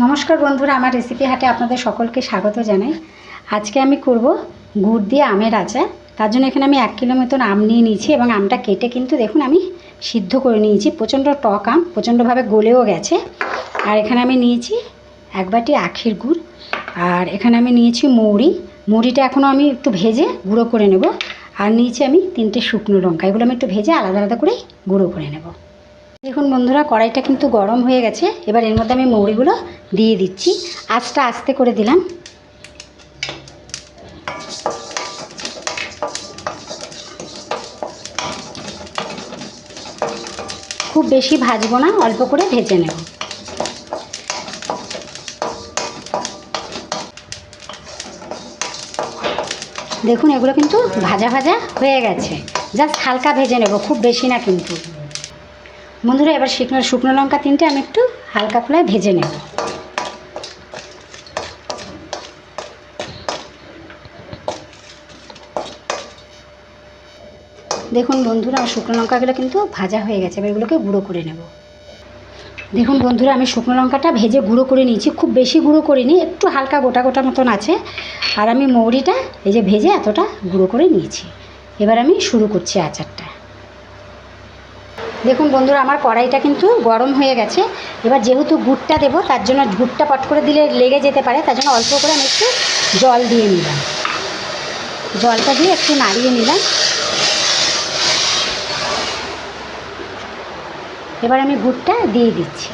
নমস্কার বন্ধুরা, আমার রেসিপি হাটে আপনাদের সকলকে স্বাগত জানাই। আজকে আমি করব গুড় দিয়ে আমের আচার। তার জন্য এখানে আমি 1 কিলো মতন আম নিয়ে নিয়েছি এবং আমটা কেটে কিন্তু দেখুন আমি সিদ্ধ করে নিয়েছি। প্রচণ্ড টক আম, প্রচণ্ডভাবে গলেও গেছে। আর এখানে আমি নিয়েছি 1 বাটি আখের গুড়। আর এখানে আমি নিয়েছি মৌরিটা এখনও আমি একটু ভেজে গুঁড়ো করে নেব। আর নিয়েছি আমি 3টে শুকনো লঙ্কা, এগুলো আমি একটু ভেজে আলাদা আলাদা করে গুঁড়ো করে নেব। দেখুন বন্ধুরা, কড়াইটা কিন্তু গরম হয়ে গেছে। এবার এর মধ্যে আমি মৌরিগুলো দিয়ে দিচ্ছি। আঁচটা আস্তে করে দিলাম। খুব বেশি ভাজবো না, অল্প করে ভেজে নেব। দেখুন এগুলো কিন্তু ভাজা ভাজা হয়ে গেছে, জাস্ট হালকা ভেজে নেব, খুব বেশি না কিন্তু। বন্ধুরা, এবার শুকনো লঙ্কা 3টে আমি একটু হালকা করে ভেজে নেব। দেখুন বন্ধুরা, আমার শুকনো লঙ্কাগুলো কিন্তু ভাজা হয়ে গেছে। এবার এগুলোকে গুঁড়ো করে নেব। দেখুন বন্ধুরা, আমি শুকনো লঙ্কাটা ভেজে গুঁড়ো করে নিয়েছি। খুব বেশি গুঁড়ো করিনি, একটু হালকা গোটা গোটা মতন আছে। আর আমি মৌরিটা এই যে ভেজে এতটা গুঁড়ো করে নিয়েছি। এবার আমি শুরু করছি আচারটা। দেখুন বন্ধুরা, আমার কড়াইটা কিন্তু গরম হয়ে গেছে। এবার যেহেতু গুড়টা দেবো, তার জন্য গুড়টা পট করে দিলে লেগে যেতে পারে, তার জন্য অল্প করে আমি একটু জল দিয়ে নিলাম। জলটা দিয়ে একটু নাড়িয়ে নিলাম। এবার আমি গুড়টা দিয়ে দিচ্ছি।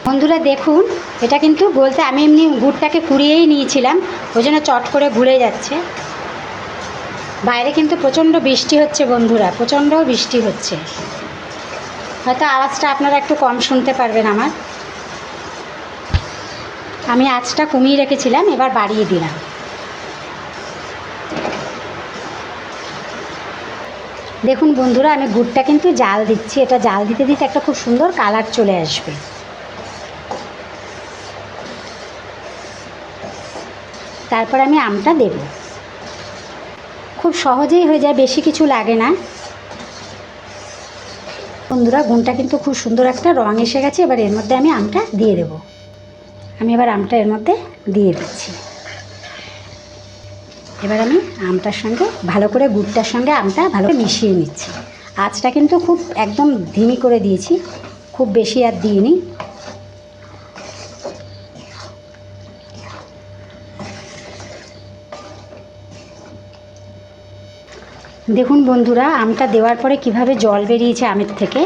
বন্ধুরা দেখুন, এটা কিন্তু বলতে আমি এমনি গুড়টাকে কুড়িয়েই নিয়েছিলাম, ওই জন্য চট করে ঘুরে যাচ্ছে। বাইরে কিন্তু প্রচণ্ড বৃষ্টি হচ্ছে বন্ধুরা, প্রচণ্ড বৃষ্টি হচ্ছে। হয়তো আওয়াজটা আপনারা একটু কম শুনতে পারবেন আমার। আমি আঁচটা কমিয়ে রেখেছিলাম, এবার বাড়িয়ে দিলাম। দেখুন বন্ধুরা, আমি গুড়টা কিন্তু জাল দিচ্ছি। এটা জাল দিতে দিতে একটা খুব সুন্দর কালার চলে আসবে। তারপর আমি আমটা দেব। খুব সহজেই হয়ে যায়, বেশি কিছু লাগে না। বন্ধুরা, গুড়টা কিন্তু খুব সুন্দর একটা রং এসে গেছে। এবার এর মধ্যে আমি আমটা দিয়ে দেব। আমি এবার আমটা এর মধ্যে দিয়ে দিচ্ছি। এবার আমি আমটার সঙ্গে ভালো করে গুড়টার সঙ্গে আমটা ভালো করে মিশিয়ে নিচ্ছি। আঁচটা কিন্তু খুব একদম ধিমি করে দিয়েছি, খুব বেশি আর দিইনি। দেখুন বন্ধুরা, আমটা দেওয়ার পরে কিভাবে জল বেরিয়েছে আমের থেকে।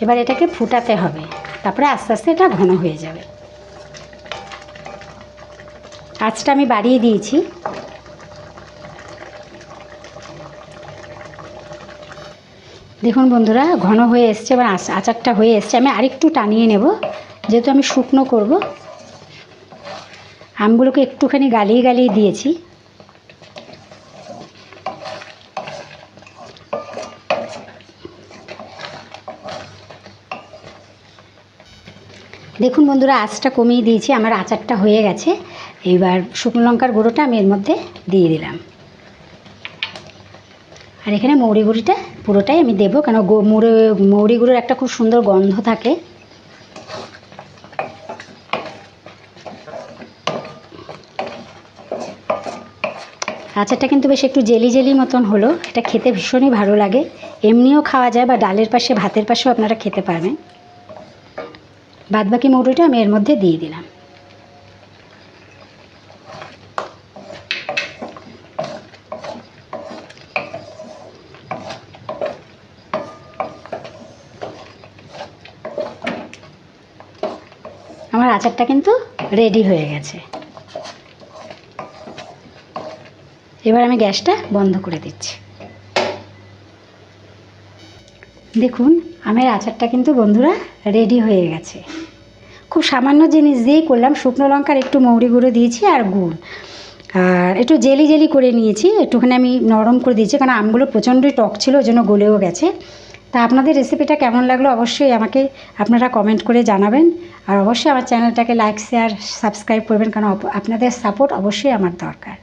এবার এটাকে ফুটাতে হবে, তারপরে আস্তে আস্তে এটা ঘন হয়ে যাবে। আঁচটা আমি বাড়িয়ে দিয়েছি। দেখুন বন্ধুরা, ঘন হয়ে এসছে। এবার আচারটা হয়ে এসছে। আমি আরেকটু টানিয়ে নেব, যেহেতু আমি শুকনো করব। আমগুলোকে একটুখানি গালিয়ে গালিয়ে দিয়েছি। দেখুন বন্ধুরা, আঁচটা কমিয়ে দিয়েছি, আমার আচারটা হয়ে গেছে। এবার শুকনো লঙ্কার গুঁড়োটা আমি এর মধ্যে দিয়ে দিলাম। আর এখানে মৌরি গুঁড়িটা পুরোটাই আমি দেবো, কেন মৌরি গুঁড়োর একটা খুব সুন্দর গন্ধ থাকে। আচারটা কিন্তু বেশ একটু জেলি জেলি মতন হলো। এটা খেতে ভীষণই ভালো লাগে। এমনিও খাওয়া যায় বা ডালের পাশে ভাতের পাশেও আপনারা খেতে পারবেন। বাদবাকি মৌরিটা আমি এর মধ্যে দিয়ে দিলাম। আমার আচারটা কিন্তু রেডি হয়ে গেছে। এবার আমি গ্যাসটা বন্ধ করে দিচ্ছি। দেখুন, আমের আচারটা কিন্তু বন্ধুরা রেডি হয়ে গেছে। খুব সামান্য জিনিস দিয়েই করলাম। শুকনো লঙ্কার একটু মৌরি গুঁড়ো দিয়েছি আর গুড়, আর একটু জেলি জেলি করে নিয়েছি। একটুখানি আমি নরম করে দিয়েছি, কারণ আমগুলো প্রচণ্ডই টক ছিল, ওই জন্য গলেও গেছে। তা আপনাদের রেসিপিটা কেমন লাগলো অবশ্যই আমাকে আপনারা কমেন্ট করে জানাবেন। আর অবশ্যই আমার চ্যানেলটাকে লাইক শেয়ার সাবস্ক্রাইব করবেন, কারণ আপনাদের সাপোর্ট অবশ্যই আমার দরকার।